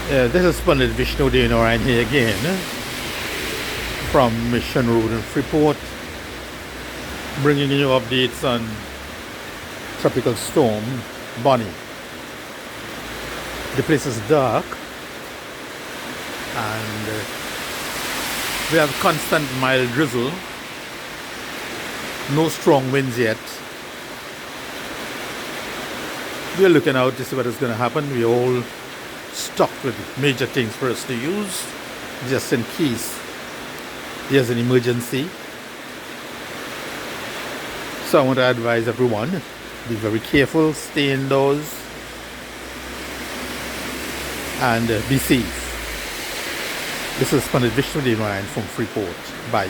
This is Pandit Vishnu Deonarayan here again from Mission Road in Freeport, bringing you updates on Tropical Storm Bonnie. The place is dark and we have constant mild drizzle, no strong winds yet. We're looking out to see what is going to happen. We're all stocked with major things for us to use just in case there's an emergency. So I want to advise everyone, be very careful, stay indoors and be safe. This is Pandit Vishnu Deonarayan from Freeport. Bye.